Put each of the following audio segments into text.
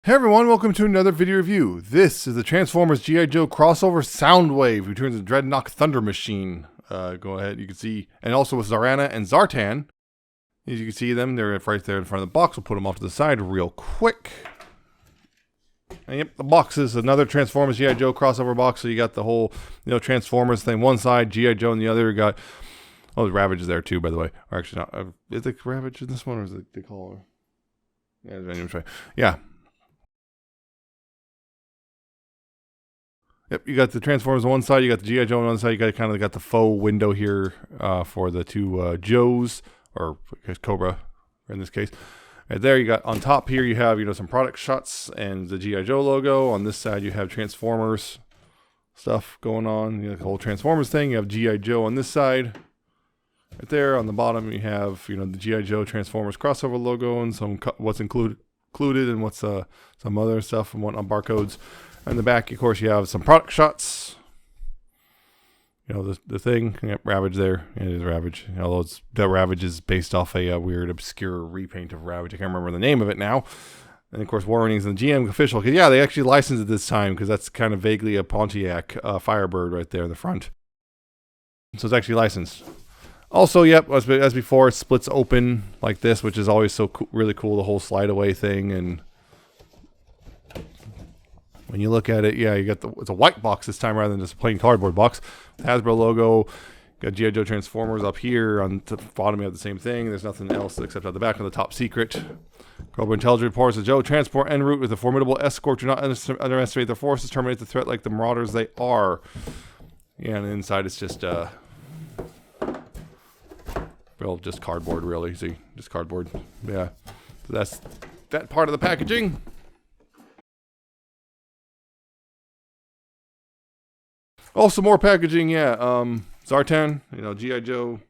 Hey everyone, welcome to another video review. This is the Transformers G.I. Joe crossover Soundwave, who turns the Dreadnought Thunder Machine. Go ahead, you can see, and also with Zarana and Zartan. As you can see them, they're right there in front of the box. We'll put them off to the side real quick. And yep, the box is another Transformers G.I. Joe crossover box. So you got the whole, Transformers thing one side, G.I. Joe on the other. You got, the Ravage is there too, by the way. Or actually not, is the Ravage in this one, or is it, they call her? Yeah, anyway, yeah. Yep, you got the Transformers on one side, you got the G.I. Joe on one side, you got kind of got the faux window here for the two Joes, or I guess Cobra in this case. Right there, you got on top here, you have some product shots and the G.I. Joe logo. On this side, you have Transformers stuff going on, the whole Transformers thing. You have G.I. Joe on this side. Right there, on the bottom, you have the G.I. Joe Transformers crossover logo and some what's included and what's some other stuff and whatnot, barcodes. In the back, of course, you have some product shots. The thing. Yep, Ravage there. It is Ravage. Although the Ravage is based off a weird, obscure repaint of Ravage. I can't remember the name of it now. And, of course, warnings and GM official. Yeah, they actually licensed it this time because that's kind of vaguely a Pontiac Firebird right there in the front. So it's actually licensed. Also, yep, as before, it splits open like this, which is always so really cool, the whole slide away thing. And when you look at it, yeah, you got it's a white box this time rather than just a plain cardboard box. Hasbro logo, got G.I. Joe Transformers up here. On the bottom, you have the same thing. There's nothing else except at the back of the top secret. Cobra Intelligence reports that Joe transport en route with a formidable escort. Do not underestimate their forces. Terminate the threat like the marauders they are. Yeah, and inside it's just just cardboard, really. See, just cardboard. Yeah, so that's that part of the packaging. Also more packaging, yeah. Zartan, G.I. Joe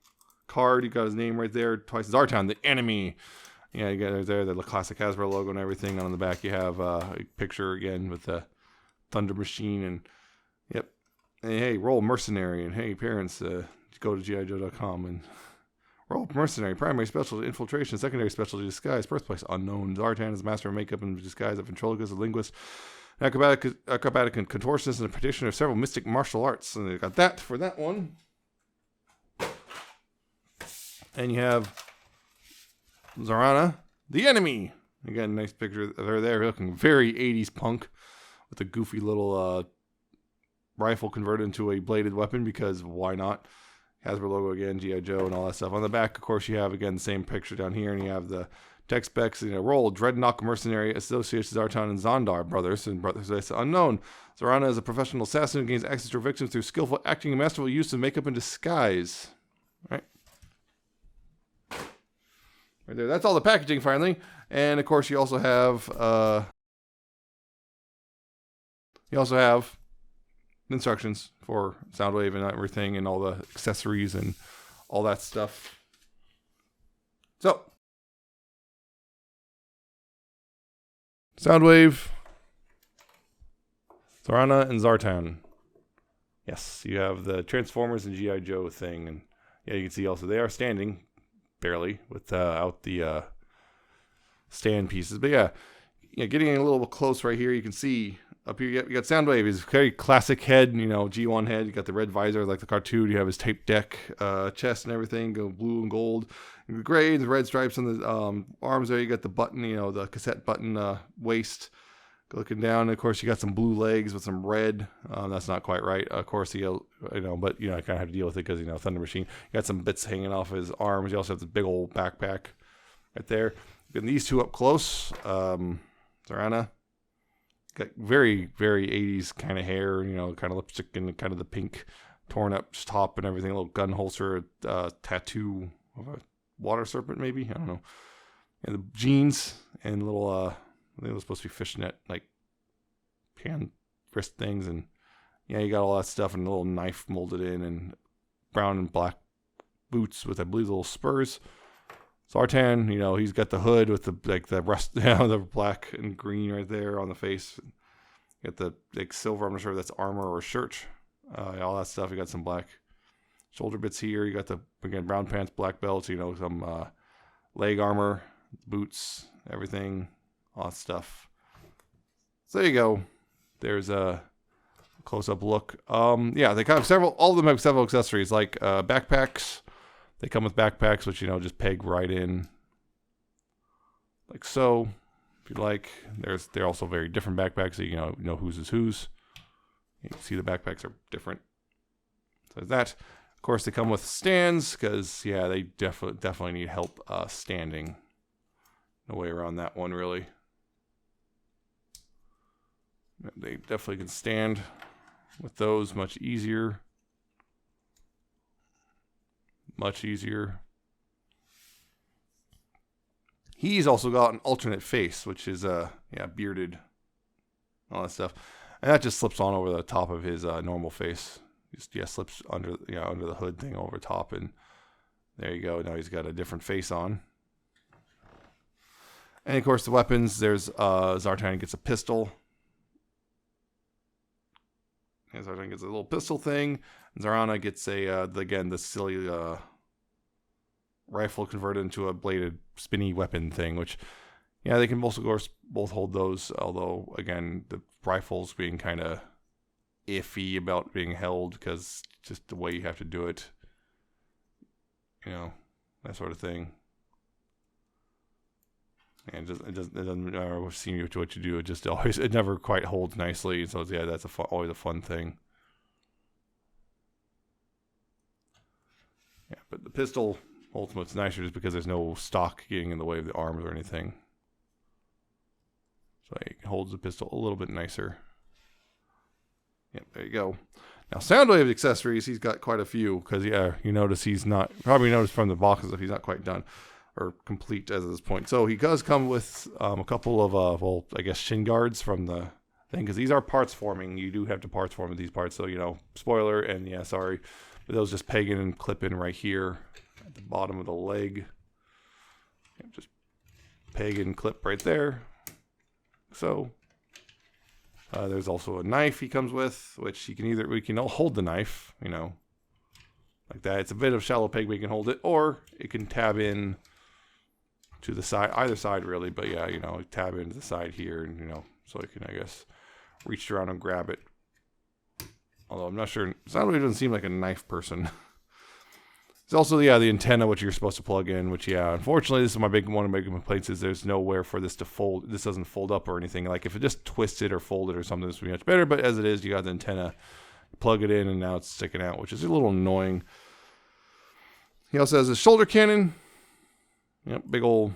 card. You got his name right there twice. Zartan, the enemy. Yeah, you got there the classic Hasbro logo and everything. And on the back, you have a picture again with the Thunder Machine. And yep. And hey, roll mercenary. And hey, parents, go to GIJoe.com and roll mercenary. Primary specialty infiltration. Secondary specialty disguise. Birthplace unknown. Zartan is master of makeup and disguise, a ventriloquist, a linguist, acrobatic and contortionist, and a practitioner of several mystic martial arts. And they got that for that one. And you have Zarana, the enemy. Again, nice picture of her there, looking very 80s punk with a goofy little rifle converted into a bladed weapon, because why not? Hasbro logo again, G.I. Joe and all that stuff. On the back, of course, you have again the same picture down here, and you have the tech specs in a role. Dreadnought mercenary associates Zartan and Zondar brothers that's unknown. Zarana is a professional assassin who gains access to victims through skillful acting and masterful use of makeup and disguise. Right there. That's all the packaging finally. And of course, you also have instructions for Soundwave and everything, and all the accessories and all that stuff. So, Soundwave, Zarana, and Zartan. Yes, you have the Transformers and G.I. Joe thing. And yeah, you can see also they are standing, barely, without the stand pieces. But yeah, getting a little close right here, you can see up here, you got Soundwave, his very classic head, G1 head. You got the red visor like the cartoon. You have his tape deck chest and everything, go blue and gold. The gray and the red stripes on the arms there. You got the button, the cassette button waist. Looking down, of course, you got some blue legs with some red. That's not quite right, of course. But I kind of have to deal with it because Thunder Machine. You got some bits hanging off his arms. You also have this big old backpack right there. And these two up close, Zarana, got very, very 80s kind of hair. Kind of lipstick and kind of the pink torn up top and everything. A little gun holster, tattoo of a water serpent, maybe, I don't know. And the jeans and little I think it was supposed to be fishnet, like hand wrist things, and yeah, you got all that stuff, and a little knife molded in, and brown and black boots with, I believe, little spurs. Zartan, he's got the hood with the rust, the black and green right there on the face. You got the silver. I'm not sure if that's armor or shirt. All that stuff. You got some black shoulder bits here. You got again brown pants, black belts. Some leg armor, boots, everything, all that stuff. So there you go. There's a close-up look. Yeah, they have all of them have several accessories, like backpacks. They come with backpacks, which, just peg right in, like so, if you like. They're also very different backpacks, so you know whose is whose. You can see the backpacks are different. So there's that. Of course, they come with stands, because, yeah, they definitely need help standing. No way around that one, really. They definitely can stand with those much easier. Much easier. He's also got an alternate face, which is bearded, all that stuff, and that just slips on over the top of his normal face. Just slips under the hood thing over top, and there you go. Now he's got a different face on. And of course, the weapons. There's Zartan gets a pistol. And Zartan gets a little pistol thing. Zarana gets the silly rifle converted into a bladed spinny weapon thing, which, yeah, they can also both hold those, although, again, the rifles being kind of iffy about being held, because just the way you have to do it, that sort of thing. And it doesn't matter what you do. It never quite holds nicely. So yeah, that's always a fun thing. Yeah, but the pistol holds much nicer just because there's no stock getting in the way of the arms or anything. So it holds the pistol a little bit nicer. Yep, there you go. Now, Soundwave accessories, he's got quite a few, because, yeah, you notice probably noticed from the boxes if he's not quite done or complete as of this point. So he does come with a couple of, shin guards from the thing, because these are parts forming. You do have to parts form with these parts. So, spoiler, and yeah, sorry, but those just peg in and clip in right here at the bottom of the leg. Just peg and clip right there. So there's also a knife he comes with, which we can hold the knife, like that. It's a bit of shallow peg, but you can hold it, or it can tab in to the side, either side really, but yeah, tab into the side here, and so you can, I guess, reach around and grab it. Although I'm not sure, Soundwave doesn't seem like a knife person. There's also, the antenna, which you're supposed to plug in, which, yeah, unfortunately, this is one of my big complaints, is there's nowhere for this to fold. This doesn't fold up or anything. Like, if it just twisted or folded or something, this would be much better, but as it is, you got the antenna, plug it in, and now it's sticking out, which is a little annoying. He also has a shoulder cannon. Yep, big old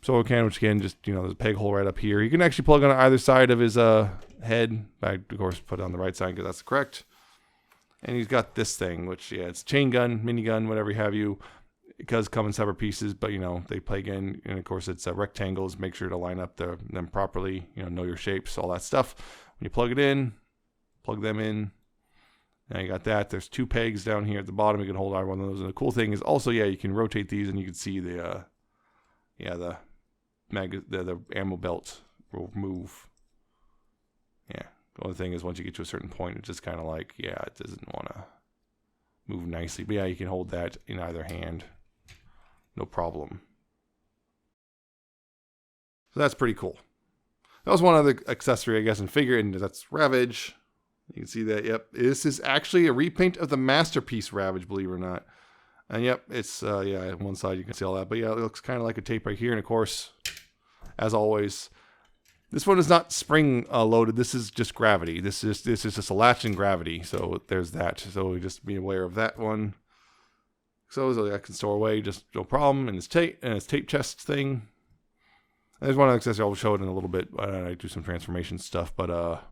shoulder cannon, which, again, just, there's a peg hole right up here. You can actually plug on either side of his head. I, of course, put it on the right side because that's correct. And he's got this thing, which, yeah, it's chain gun, minigun, whatever you have you. It does come in separate pieces, but, they plug in. And, of course, it's rectangles. Make sure to line up them properly. Know your shapes, all that stuff. When you plug it in, plug them in. Now you got that. There's two pegs down here at the bottom. You can hold either one of those. And the cool thing is also, yeah, you can rotate these, and you can see the ammo belt will move. Yeah. The only thing is, once you get to a certain point, it's just kind of like, yeah, it doesn't want to move nicely. But yeah, you can hold that in either hand. No problem. So that's pretty cool. That was one other accessory, I guess, and figure, and that's Ravage. You can see that, yep. This is actually a repaint of the Masterpiece Ravage, believe it or not. And yep, it's, yeah, on one side you can see all that. But yeah, it looks kind of like a tape right here. And of course, as always, this one is not spring loaded. This is just gravity. This is just a latch in gravity. So there's that. So just be aware of that one. So I can store away, just no problem. And it's tape chest thing. And there's one other accessory I'll show it in a little bit. I do some transformation stuff, but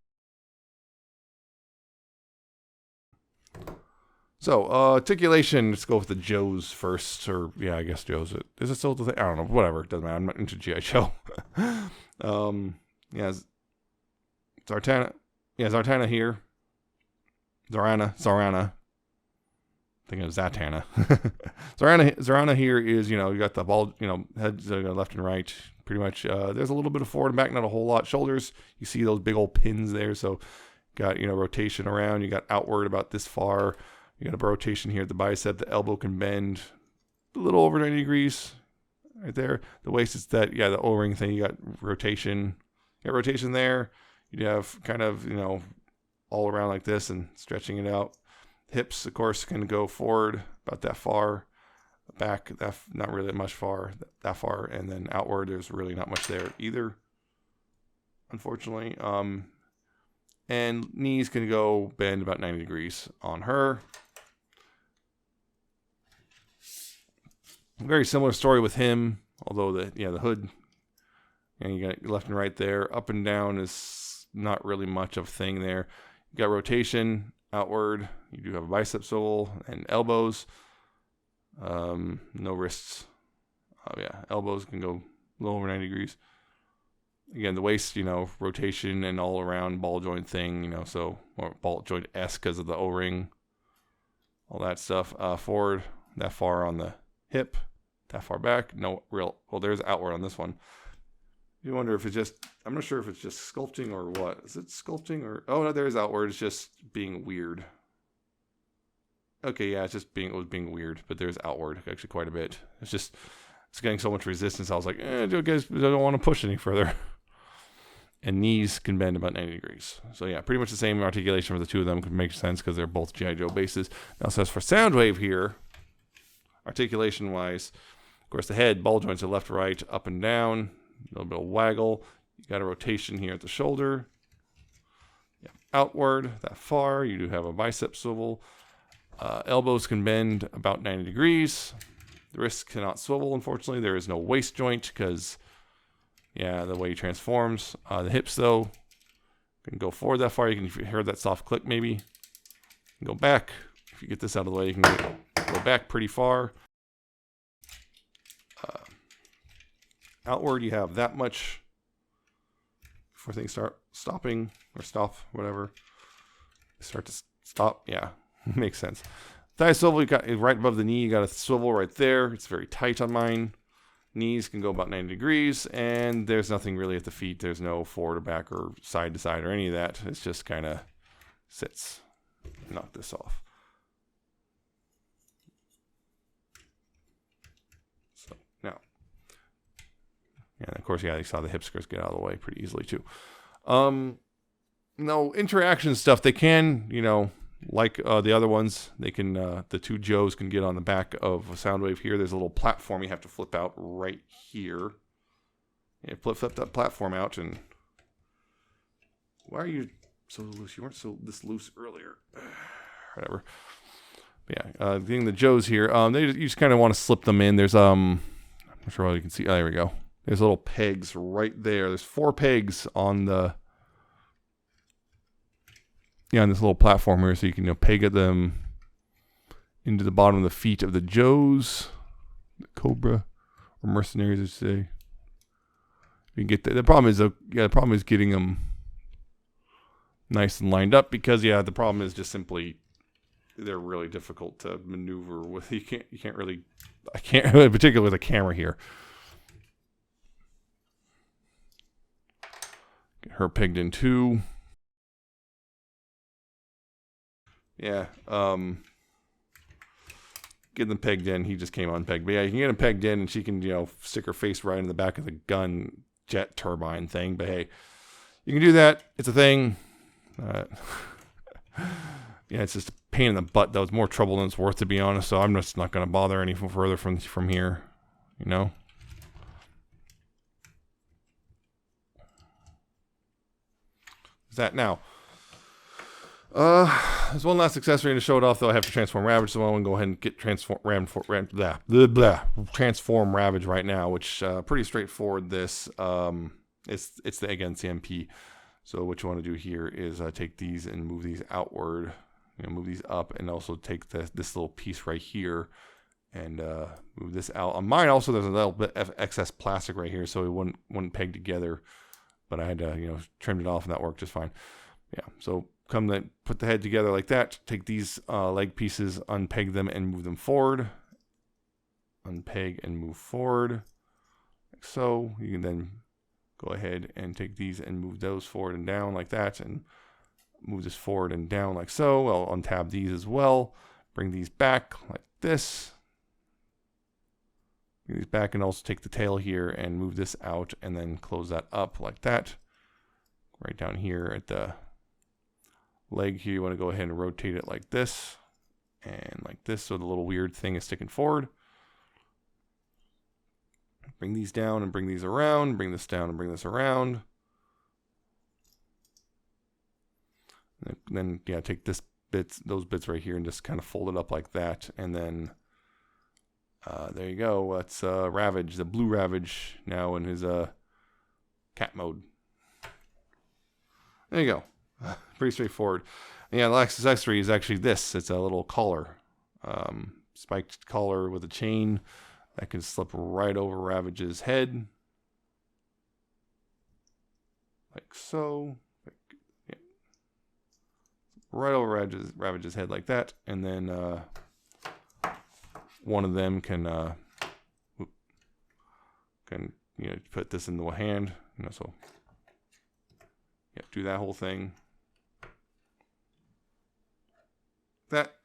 so articulation. Let's go with the Joes first, or yeah, I guess Joes. Is it still the thing? I don't know. Whatever. It doesn't matter. I'm not into GI Joe. Yeah, Zartana. Yeah, Zartana here. Zarana. Thinking of Zatana. Zarana here is, you got the ball, heads left and right. Pretty much, there's a little bit of forward and back, not a whole lot. Shoulders, you see those big old pins there. So, got, rotation around. You got outward about this far. You got a rotation here at the bicep. The elbow can bend a little over 90 degrees right there. The waist is that, yeah, the O-ring thing. You got rotation. You got rotation there. You'd have kind of, you know, all around like this and stretching it out. Hips, of course, can go forward about that far. Back, that not really much far, that far, and then outward, there's really not much there either, unfortunately. And knees can go bend about 90 degrees on her. Very similar story with him, although the hood, and you got left and right there. Up and down is not really much of a thing there. You got rotation outward. You do have a bicep swivel and elbows. No wrists. Oh yeah, elbows can go a little over 90 degrees. Again, the waist, you know, rotation and all around ball joint thing, you know, so or ball joint S because of the O-ring, all that stuff. Forward, that far on the hip, that far back. No real. Well, there's outward on this one. You wonder if it's just. I'm not sure if it's just sculpting or what. Is it sculpting or? Oh no, there's outward. It's just being weird. Okay, yeah, it was being weird, but there's outward actually quite a bit. It's getting so much resistance. I was like, I don't want to push any further. And knees can bend about 90 degrees. So yeah, pretty much the same articulation for the two of them could make sense because they're both G.I. Joe bases. Now, so as for Soundwave here, articulation-wise, of course, the head, ball joints are left, right, up and down, a little bit of waggle. You got a rotation here at the shoulder. Yeah, outward, that far. You do have a bicep swivel. Elbows can bend about 90 degrees. The wrists cannot swivel, unfortunately. There is no waist joint because, yeah, the way he transforms. The hips, though, can go forward that far. You can hear that soft click, maybe. You can go back. If you get this out of the way, you can go back pretty far. Outward, you have that much before things start stopping or stop, whatever. Start to stop, yeah. Makes sense. Thigh swivel, you got right above the knee. You got a swivel right there. It's very tight on mine. Knees can go about 90 degrees, and there's nothing really at the feet. There's no forward or back or side to side or any of that. It's just kind of sits. Knock this off. So now, and of course, yeah, you saw the hip skirts get out of the way pretty easily too. No interaction stuff. They can, you know. Like the other ones, they can the two Joes can get on the back of a Soundwave here. There's a little platform you have to flip out right here. Yeah, flip that platform out, and why are you so loose? You weren't this loose earlier. Whatever. But yeah, getting the Joes here. You just kind of want to slip them in. There's I'm not sure how you can see. Oh, there we go. There's little pegs right there. There's 4 pegs on the. Yeah, on this little platform here, so you can peg at them into the bottom of the feet of the Joes, the Cobra, or mercenaries, I should say. You can get the problem is getting them nice and lined up because the problem is just simply they're really difficult to maneuver with. I can't particularly with a camera here. Get her pegged in too. Yeah, get them pegged in. He just came unpegged. But yeah, you can get him pegged in, and she can, stick her face right in the back of the gun jet turbine thing. But hey, you can do that. It's a thing. Yeah, it's just a pain in the butt. That was more trouble than it's worth, to be honest. So I'm just not going to bother any further from here, Is that now? There's one last accessory to show it off, though. I have to transform Ravage, so I want to go ahead and get transform Ravage right now, which pretty straightforward. It's the CMP. So what you want to do here is take these and move these outward, move these up, and also take this little piece right here and move this out. On mine also, there's a little bit of excess plastic right here, so it wouldn't peg together. But I had to trimmed it off, and that worked just fine. Yeah, so put the head together like that. Take these leg pieces, unpeg them, and move them forward. Unpeg and move forward, like so. You can then go ahead and take these and move those forward and down like that, and move this forward and down like so. I'll untab these as well. Bring these back like this. Bring these back, and also take the tail here and move this out, and then close that up like that. right down here at the leg here. You want to go ahead and rotate it like this and like this, so the little weird thing is sticking forward. Bring these down and bring these around. Bring this down and bring this around. And then yeah, take those bits right here and just kind of fold it up like that, and then there you go. That's Ravage, the blue Ravage, now in his cat mode. There you go. Pretty straightforward. And yeah, the last accessory is actually this. It's a little collar, spiked collar with a chain that can slip right over Ravage's head, like so. Yeah. Right over Ravage's head like that, and then one of them can put this in the hand, so yeah, do that whole thing. That,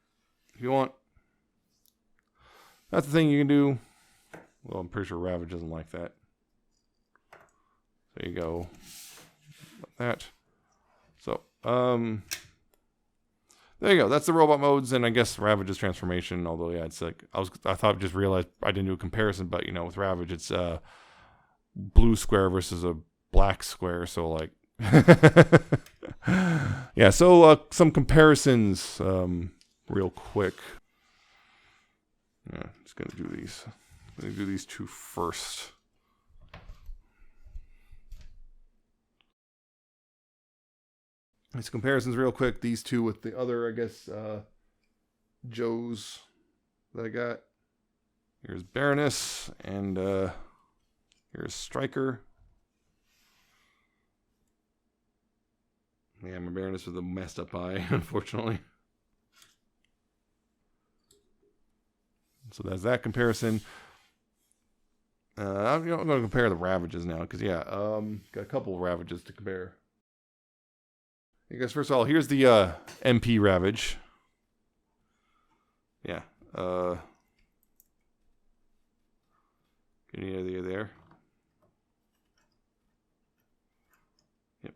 if you want, that's the thing you can do. Well, I'm pretty sure Ravage doesn't like that. There you go, like that. So, there you go. That's the robot modes, and I guess Ravage's transformation. Although, yeah, it's like I just realized I didn't do a comparison, but with Ravage, it's a blue square versus a black square. So, like, yeah. So, some comparisons, real quick. Yeah, just gonna do these. I'm gonna do these two first. These comparisons real quick. These two with the other, I guess, Joes that I got. Here's Baroness, and here's Striker. Yeah, my Baroness with a messed up eye, unfortunately. So that's that comparison. I'm going to compare the Ravages now, because, yeah, got a couple of Ravages to compare. I guess first of all, here's the MP Ravage. Yeah. Get any idea there? Yep.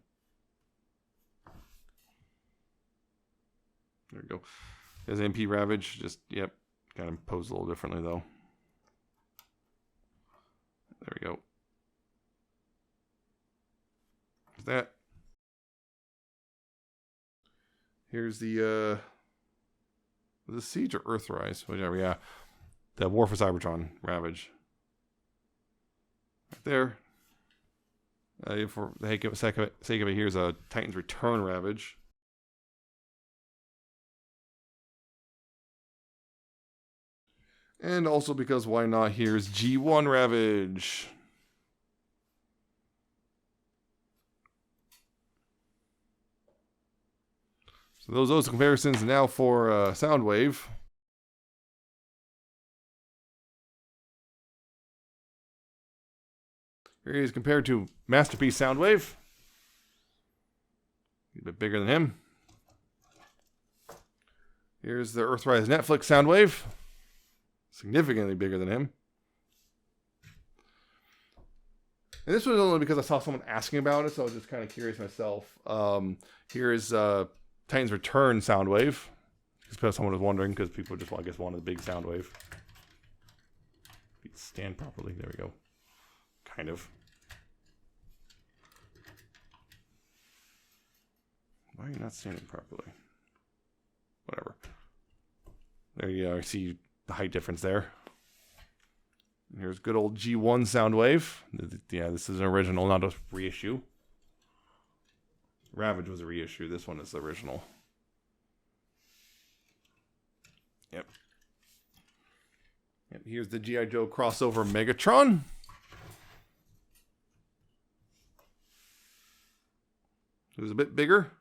There we go. There's MP Ravage. Just, yep. Kind of posed a little differently, though. There we go. There's that. Here's the Siege or Earthrise, whichever, yeah. The War for Cybertron Ravage. Right there. For the sake of it, here's a Titan's Return Ravage. And also because why not, here's G1 Ravage. So those comparisons. Now for Soundwave. Here he is compared to Masterpiece Soundwave. A bit bigger than him. Here's the Earthrise Netflix Soundwave. Significantly bigger than him. And this was only because I saw someone asking about it, so I was just kind of curious myself. Here is Titan's Return Soundwave. Because someone was wondering, because people just, I guess, wanted a big Soundwave. Stand properly. There we go. Kind of. Why are you not standing properly? Whatever. There you go. I see the height difference there. Here's good old G1 Soundwave. Yeah, this is an original, not a reissue. Ravage was a reissue. This one is the original. Yep. Here's the G.I. Joe crossover Megatron. It was a bit bigger.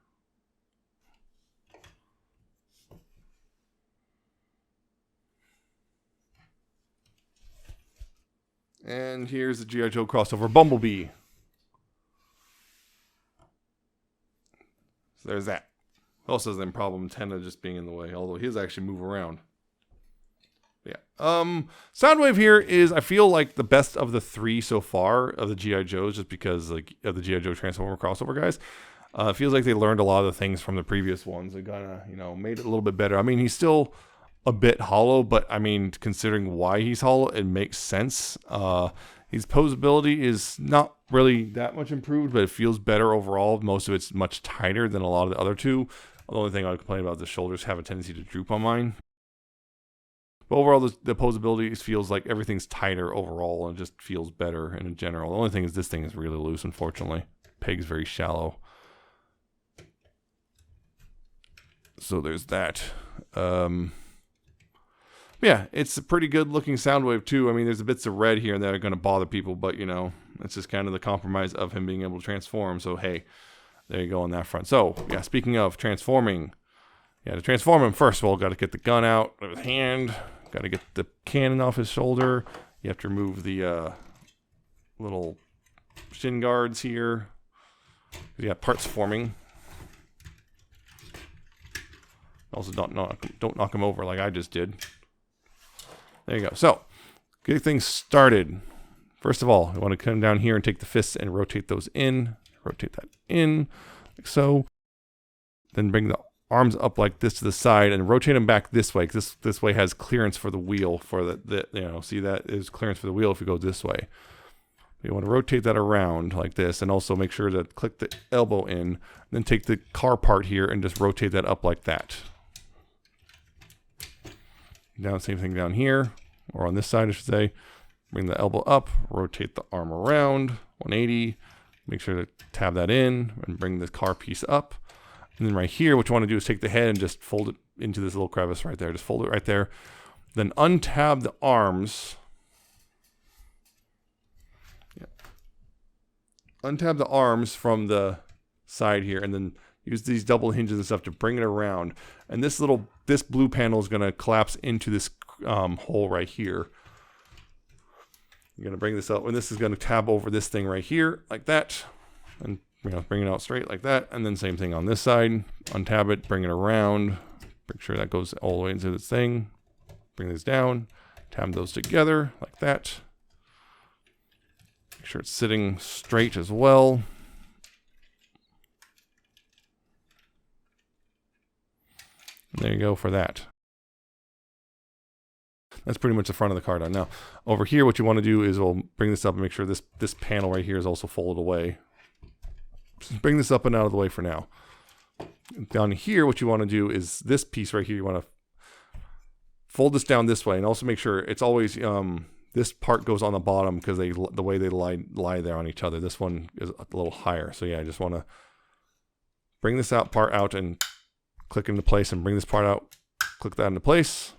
And here's the G.I. Joe crossover Bumblebee. So there's that. Also has the problem Tenna just being in the way, although his actually move around. Yeah. Soundwave here is, I feel like, the best of the three so far of the G.I. Joes, just because like of the G.I. Joe Transformer crossover guys. It feels like they learned a lot of the things from the previous ones. They kind of, you know, made it a little bit better. I mean, he's still a bit hollow, but I mean, considering why he's hollow, it makes sense. His posability is not really that much improved, but it feels better overall. Most of it's much tighter than a lot of the other two. The only thing I would complain about is the shoulders have a tendency to droop on mine. But overall, the posability feels like everything's tighter overall and just feels better in general. The only thing is this thing is really loose, unfortunately. Peg's very shallow. So there's that. Yeah, it's a pretty good looking Soundwave too. I mean, there's bits of red here that are going to bother people, but you know, it's just kind of the compromise of him being able to transform. So hey, there you go on that front. So yeah, speaking of transforming, yeah, to transform him, first of all, got to get the gun out of his hand. Got to get the cannon off his shoulder. You have to remove the little shin guards here. You got parts forming. Also, don't knock him over like I just did. There you go. So, get things started. First of all, you want to come down here and take the fists and rotate those in. Rotate that in, like so. Then bring the arms up like this to the side and rotate them back this way. This way has clearance for the wheel. For the you know, see that is clearance for the wheel if you go this way. You want to rotate that around like this, and also make sure to click the elbow in. Then take the car part here and just rotate that up like that. Down, same thing down here, or on this side, I should say. Bring the elbow up, rotate the arm around, 180. Make sure to tab that in and bring the car piece up. And then right here, what you want to do is take the head and just fold it into this little crevice right there. Just fold it right there. Then untab the arms. Yeah. Untab the arms from the side here, and then use these double hinges and stuff to bring it around. And this blue panel is going to collapse into this hole right here. You're going to bring this up, and this is going to tab over this thing right here like that. And you know, bring it out straight like that. And then same thing on this side. Untab it, bring it around. Make sure that goes all the way into this thing. Bring this down. Tab those together like that. Make sure it's sitting straight as well. There you go for that. That's pretty much the front of the car done. Now, over here, what you want to do is we'll bring this up and make sure this panel right here is also folded away. Just bring this up and out of the way for now. Down here, what you want to do is this piece right here, you want to fold this down this way, and also make sure it's always this part goes on the bottom because the way they lie there on each other. This one is a little higher. So yeah, I just want to bring this part out and click into place, and bring this part out, click that into place.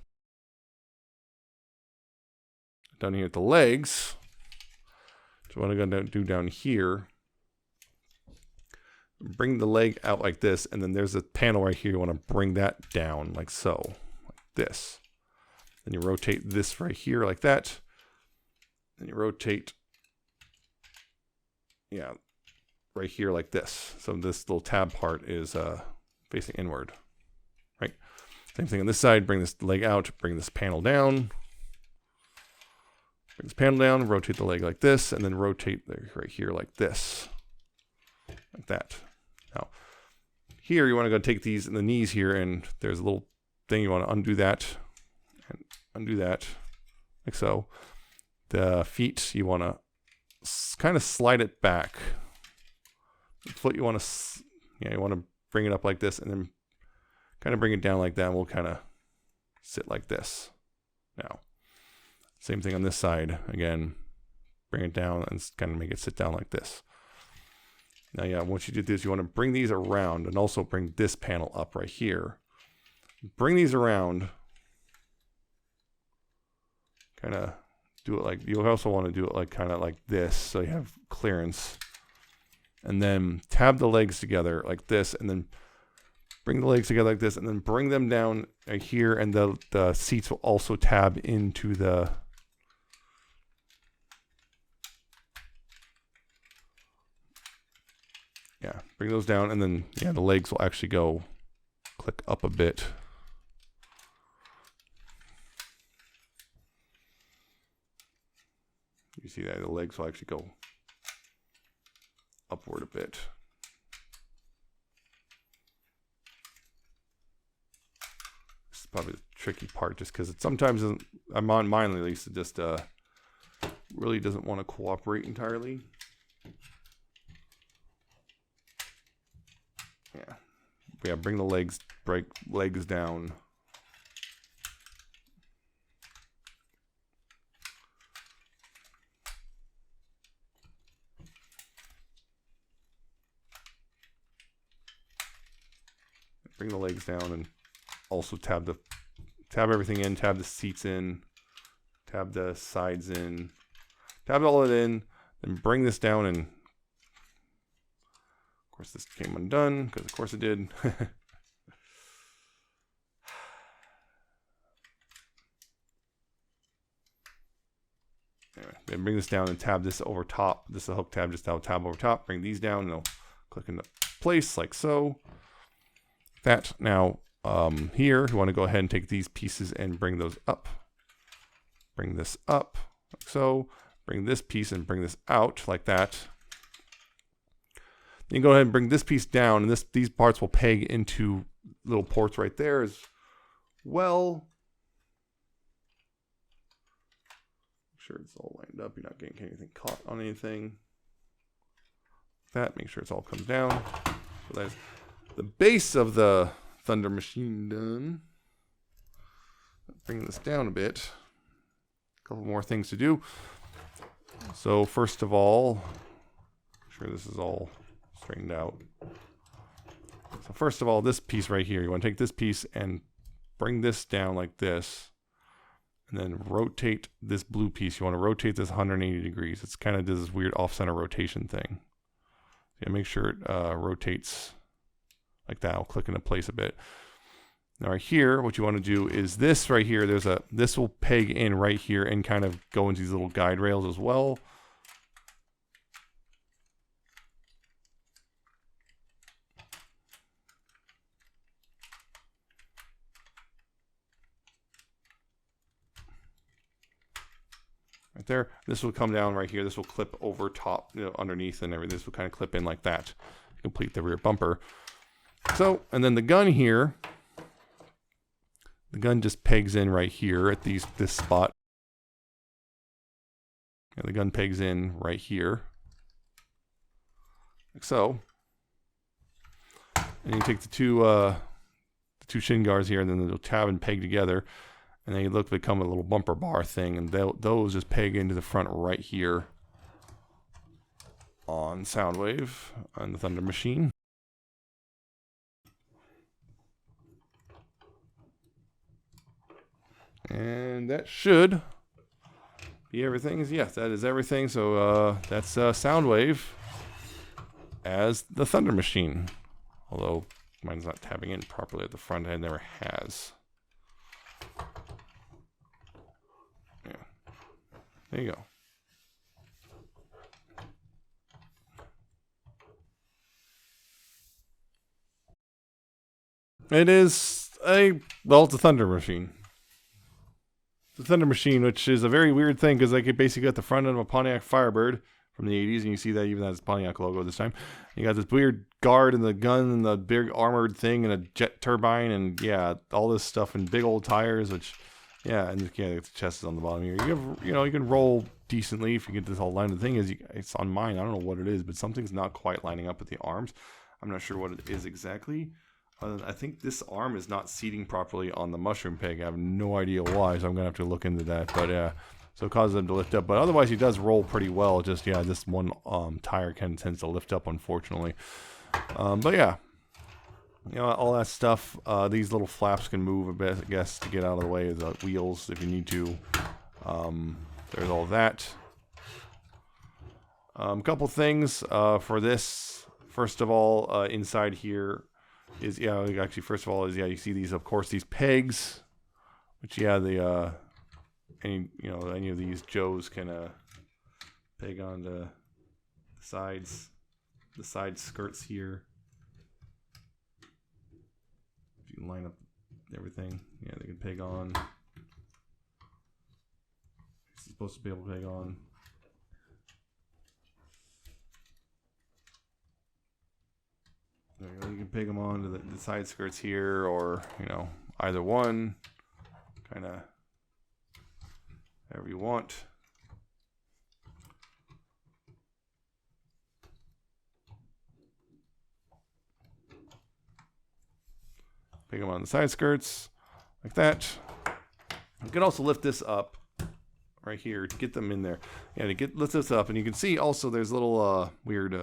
Down here at the legs, so what I'm going to do down here, bring the leg out like this, and then there's a panel right here. You want to bring that down like so, like this. Then you rotate this right here like that. Then you rotate, yeah, right here like this. So this little tab part is facing inward. Right. Same thing on this side. Bring this leg out. Bring this panel down. Bring this panel down. Rotate the leg like this, and then rotate right here like this, like that. Now, here you want to go take these in the knees here, and there's a little thing you want to undo that, and undo that, like so. The feet you want to kind of slide it back. The foot you want to bring it up like this, and then kind of bring it down like that, and we'll kind of sit like this. Now, same thing on this side. Again, bring it down and kind of make it sit down like this. Now, yeah, once you do this, you want to bring these around and also bring this panel up right here. Bring these around. Kind of do it like, you also want to do it like kind of like this, so you have clearance. And then tab the legs together like this, and then bring the legs together like this, and then bring them down right here, and the seats will also tab into the bring those down, and then the legs will actually go click up a bit. You see that the legs will actually go upward a bit. probably the tricky part, just because it sometimes I'm on mine at least. It just really doesn't want to cooperate entirely. Yeah, bring the legs down. Bring the legs down, and also tab everything in, tab the seats in, tab the sides in, tab all it in, then bring this down, and of course this came undone, because of course it did. Anyway, then bring this down and tab this over top. This is a hook tab, just tab over top. Bring these down, and they'll click into place like so. That now here, you want to go ahead and take these pieces and bring those up. Bring this up like so. Bring this piece and bring this out like that. Then you go ahead and bring this piece down, and these parts will peg into little ports right there as well. Make sure it's all lined up. You're not getting anything caught on anything. That, make sure it's all comes down. So that's the base of the Thunder Machine done. Bring this down a bit. A couple more things to do. So first of all, make sure this is all straightened out. So first of all, this piece right here, you want to take this piece and bring this down like this, and then rotate this blue piece. You want to rotate this 180 degrees. It's kind of does this weird off-center rotation thing. Yeah, make sure it rotates like that. I'll click into place a bit. Now right here, what you want to do is this right here, this will peg in right here and kind of go into these little guide rails as well. Right there. This will come down right here. This will clip over top, underneath and everything. This will kind of clip in like that to complete the rear bumper. So, and then the gun here, the gun just pegs in right here at this spot. And the gun pegs in right here, like so. And you take the two shin guards here, and then they'll tab and peg together, and then you become a little bumper bar thing, and those just peg into the front right here on Soundwave on the Thunder Machine. And that should be everything. Yes, that is everything. So that's Soundwave as the Thunder Machine. Although mine's not tabbing in properly at the front end, never has. Yeah. There you go. It is it's a Thunder Machine. The Thunder Machine, which is a very weird thing because like it basically got the front end of a Pontiac Firebird from the 80s, and you see that even has Pontiac logo this time. You got this weird guard and the gun and the big armored thing and a jet turbine and yeah, all this stuff and big old tires, which yeah, and yeah, the chest is on the bottom here. You can roll decently if you get this all lined. The thing is, it's on mine. I don't know what it is, but something's not quite lining up with the arms. I'm not sure what it is exactly. I think this arm is not seating properly on the mushroom peg. I have no idea why, so I'm going to have to look into that. But yeah, so it causes them to lift up. But otherwise, he does roll pretty well. Just, yeah, this one tire tends to lift up, unfortunately. But yeah, all that stuff. These little flaps can move a bit, I guess, to get out of the way of the wheels if you need to. There's all that. A couple things for this. First of all, inside here is first of all you see these, of course, these pegs, which any of these Joes can peg on the sides, the side skirts here. If you can line up everything, yeah, they can peg on. It's supposed to be able to peg on. You can peg them on to the side skirts here, or either one, kind of however you want. Pick them on the side skirts, like that. You can also lift this up right here to get them in there. Yeah, to lift this up, and you can see also there's little weird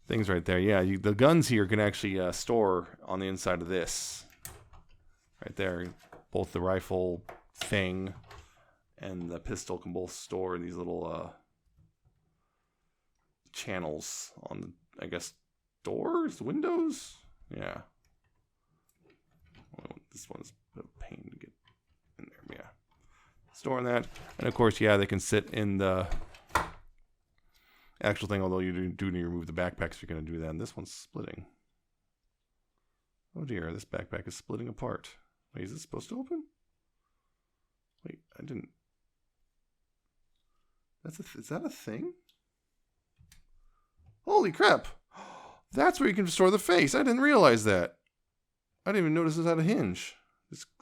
things right there. Yeah, the guns here can actually store on the inside of this. Right there, both the rifle thing and the pistol can both store in these little channels on the, I guess, doors, windows. Yeah. Well, this one's a pain to get in there. Yeah. Storing that. And of course, yeah, they can sit in the actual thing, although you do need to remove the backpacks if you're going to do that. And this one's splitting. Oh dear, this backpack is splitting apart. Wait, is this supposed to open? Wait, I didn't. Is that a thing? Holy crap! That's where you can store the face. I didn't realize that. I didn't even notice this had a hinge.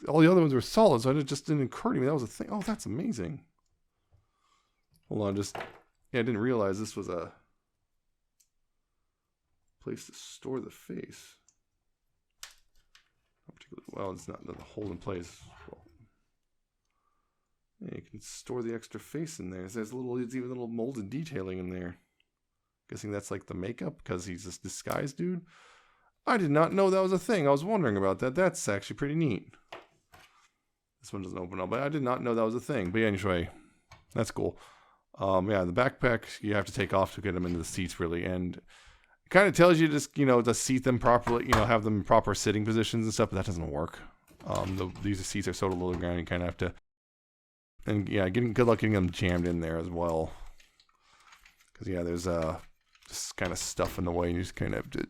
All the other ones were solid, so it just didn't occur to me that was a thing. Oh, that's amazing. Hold on, yeah, I didn't realize this was a place to store the face. Well, it's not the hold in place. Well, yeah, you can store the extra face in there. There's it's even a little molded detailing in there. Guessing that's like the makeup because he's this disguised dude. I did not know that was a thing. I was wondering about that. That's actually pretty neat. This one doesn't open up, but I did not know that was a thing. But yeah, anyway, that's cool. Yeah, the backpack you have to take off to get them into the seats, really, and it kind of tells you just to seat them properly, have them in proper sitting positions and stuff. But that doesn't work. These seats are so low to the ground, you kind of have to. And yeah, good luck getting them jammed in there as well. Because yeah, there's just kind of stuff in the way, and you just kind of have to.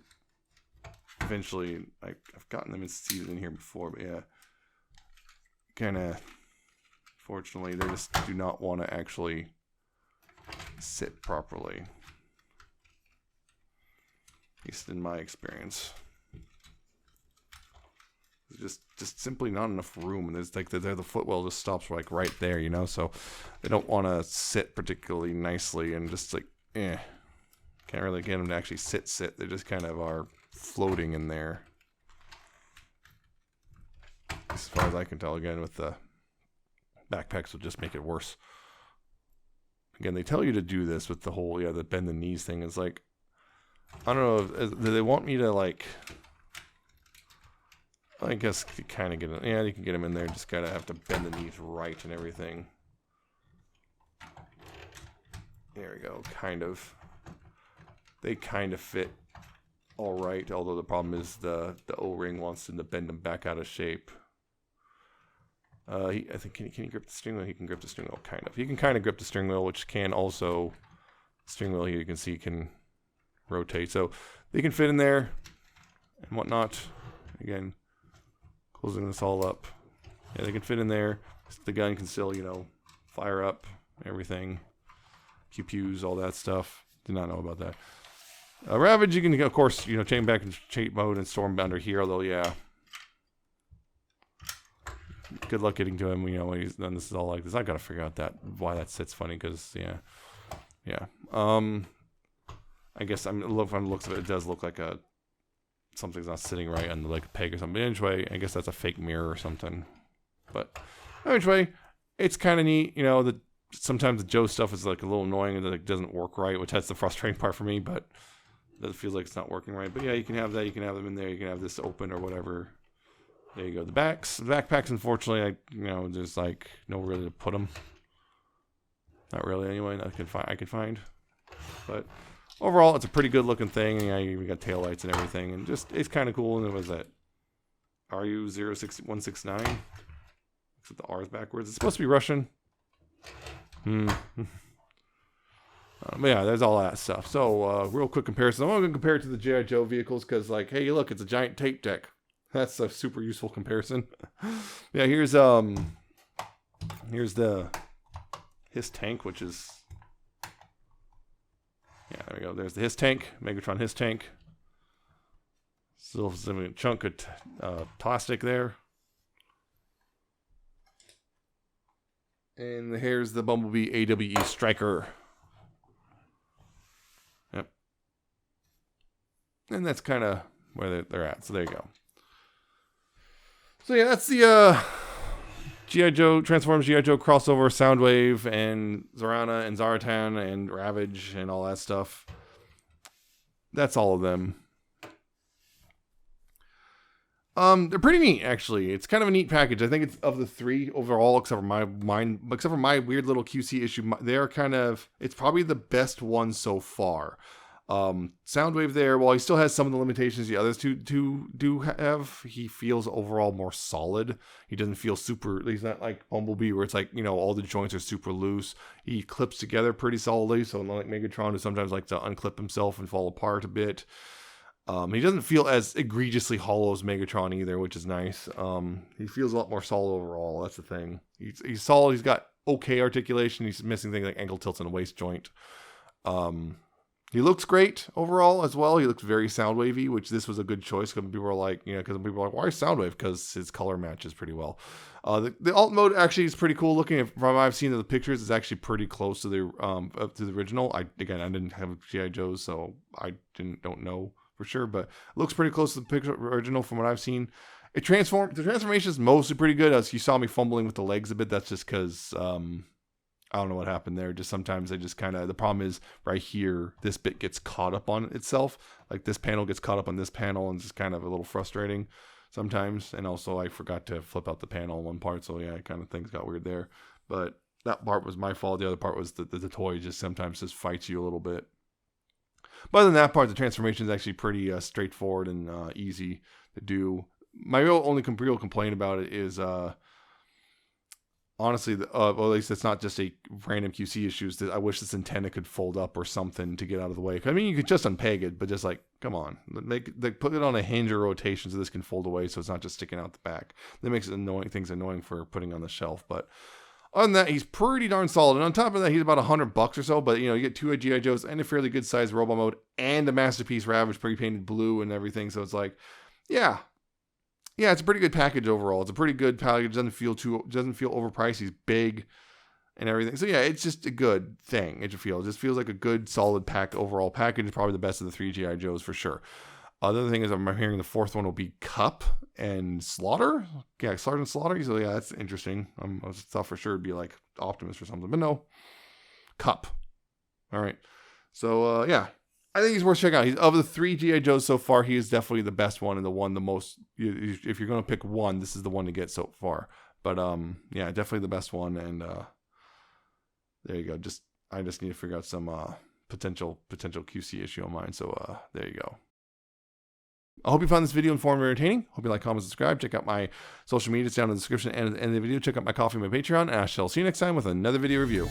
Eventually, I've gotten them seated in here before, but yeah, kind of. Fortunately, they just do not want to actually sit properly. At least in my experience, there's just simply not enough room, and there's the footwell just stops right there, so they don't want to sit particularly nicely, and just can't really get them to actually sit. They just kind of are floating in there, as far as I can tell. Again, with the backpacks will just make it worse. Again, they tell you to do this with the whole the bend the knees thing. It's like, I don't know, do they want me to I guess you kind of get it. Yeah, you can get them in there. Just gotta have to bend the knees right and everything. There we go. Kind of. They kind of fit all right. Although the problem is the O-ring wants them to bend them back out of shape. I think can he grip the steering wheel? He can grip the steering wheel, kind of. He can kind of grip the steering wheel, which can also steering wheel here. You can see can rotate, so they can fit in there and whatnot. Again, closing this all up. Yeah, they can fit in there. The gun can still, fire up, everything. QPUs, all that stuff. Did not know about that. Ravage, you can, of course, chain back in shape mode and store him under here, although, yeah. Good luck getting to him, when he's done. This is all like this. I gotta figure out why that sits funny, because, yeah. I guess, from the looks of it, it does look like something's not sitting right on a peg or something. But anyway, I guess that's a fake mirror or something. But anyway, it's kind of neat. Sometimes the Joe stuff is a little annoying and it doesn't work right, which that's the frustrating part for me. But it feels like it's not working right. But yeah, you can have that. You can have them in there. You can have this open or whatever. There you go. The backpacks, unfortunately, there's no really to put them. Not really, anyway. I can find. But overall, it's a pretty good looking thing. We got taillights and everything, and it's kind of cool. And it was that RU-06169. Except the R is backwards. It's supposed to be Russian. But yeah, there's all that stuff. So real quick comparison. I'm going to compare it to the G.I. Joe vehicles because, hey, look, it's a giant tape deck. That's a super useful comparison. Yeah, here's the his tank, which is there we go. There's the his tank, Megatron his tank. Still a chunk of plastic there. And here's the Bumblebee AWE Striker. Yep. And that's kind of where they're at. So there you go. So yeah, that's the G.I. Joe, Transformers G.I. Joe crossover, Soundwave, and Zarana, and Zartan, and Ravage, and all that stuff. That's all of them. They're pretty neat, actually. It's kind of a neat package. I think it's of the three overall, except for my weird little QC issue. They're kind of, it's probably the best one so far. Soundwave there, while he still has some of the limitations the others two do have, he feels overall more solid. He doesn't feel super, he's not like Bumblebee where it's like, you know, all the joints are super loose. He clips together pretty solidly, so not like Megatron, who sometimes likes to unclip himself and fall apart a bit. He doesn't feel as egregiously hollow as Megatron either, which is nice. He feels a lot more solid overall. That's the thing. He's solid. He's got okay articulation. He's missing things like ankle tilts and a waist joint. He looks great overall as well. He looks very Soundwavy, which this was a good choice because people are like, you know, because people are like, why Soundwave? Because his color matches pretty well. The alt mode actually is pretty cool looking. From what I've seen in the pictures, it's actually pretty close to the original. I didn't have G.I. Joe's, so I don't know for sure, but it looks pretty close to the picture original from what I've seen. The transformation is mostly pretty good. As you saw me fumbling with the legs a bit, that's just because I don't know what happened there. Just sometimes they just kind of, the problem is right here, this bit gets caught up on itself. Like this panel gets caught up on this panel, and it's just kind of a little frustrating sometimes. And also I forgot to flip out the panel in one part, so yeah, kind of things got weird there. But that part was my fault. The other part was that the toy just sometimes just fights you a little bit. But other than that part, the transformation is actually pretty straightforward and easy to do. My only real complaint about it is, honestly, well, at least it's not just a random QC issues. I wish this antenna could fold up or something to get out of the way. I mean, you could just unpeg it, but just like, come on, put it on a hinge or rotation so this can fold away, so it's not just sticking out the back. That makes it annoying for putting on the shelf, but. Other than that, he's pretty darn solid. And on top of that, he's about $100 or so. But, you know, you get two G.I. Joes and a fairly good sized robot mode and a Masterpiece Ravage pre-painted blue and everything. So it's like, yeah, it's a pretty good package overall. It's a pretty good package. Doesn't feel overpriced. He's big and everything. So yeah, it's just a good thing. It just feels like a good solid overall package. It's probably the best of the three G.I. Joes for sure. The other thing is I'm hearing the fourth one will be Cup and Slaughter. Yeah, Sergeant Slaughter. So yeah, that's interesting. I thought for sure it'd be like Optimus or something, but no. Cup. All right. So yeah, I think he's worth checking out. He's of the three G.I. Joes so far, he is definitely the best one and the most. If you're gonna pick one, this is the one to get so far. But yeah, definitely the best one. And there you go. I just need to figure out some potential QC issue on mine. So there you go. I hope you found this video informative and entertaining. Hope you like, comment, subscribe. Check out my social media. It's down in the description and the video. Check out my Coffee and my Patreon. And I shall see you next time with another video review.